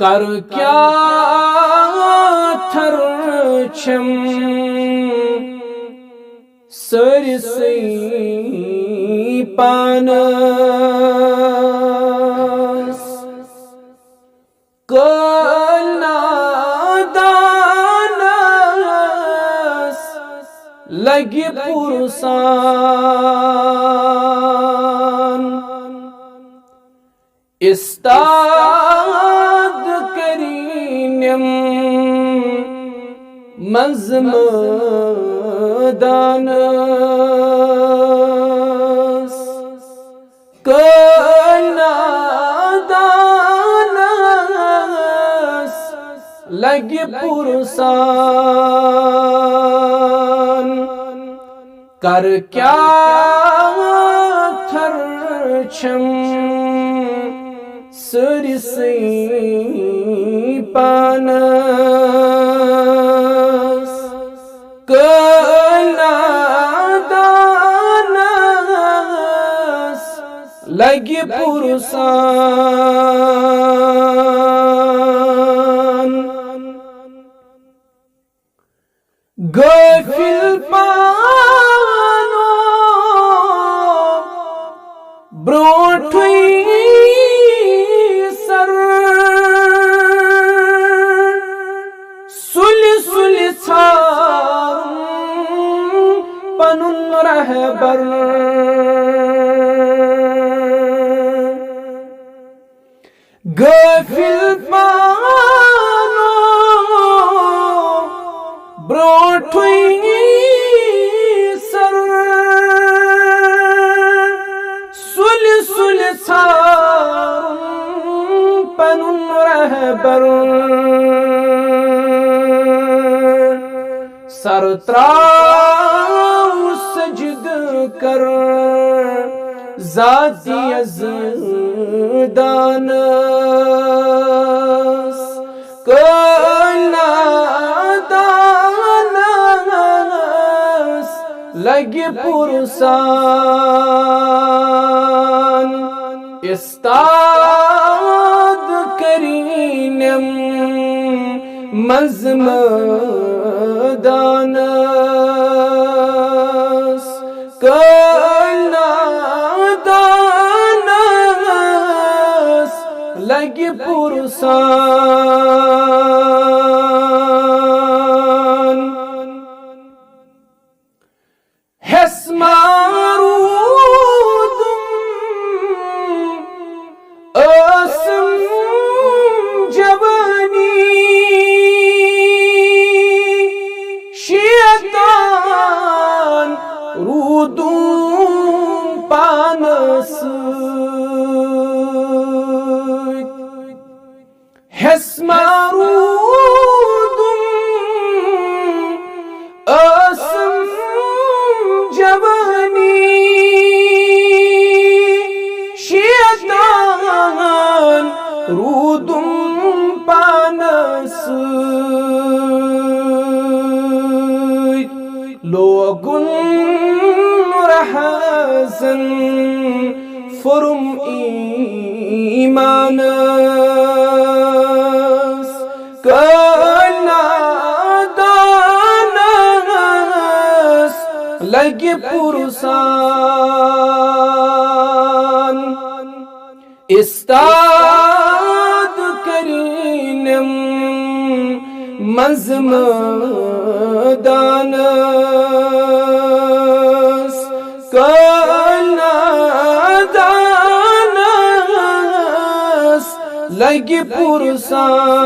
کر کیا تھر چھم سرسی پانس نادانس لگی پرسان استاد کرینم مزمدانس نادانس لگی پرسان کر کیا تھر چھم سرسی پانس نادانس لگی پرسان غافل پانو برونٹھوئی سر سلی سلی ژھارُن پنُن رہبر غافل پانو برونٹھوئی سر سلی سلی ژھارُن پنُن رہبر سر تراو سجد کر ذاتی یزدانس نادانس لگی پرسان استاد کرینم مزمدانس نادانس لگی پرسان ہس مارودم اسم جوانی شیطان رودم پانس ہس مارودم اسم جوانی شیطان رودم پانس لوگن رہزن فرم ایمانس نادانس لگی پرسان استاد کرینم مزمدانس نادانس لگی پرسان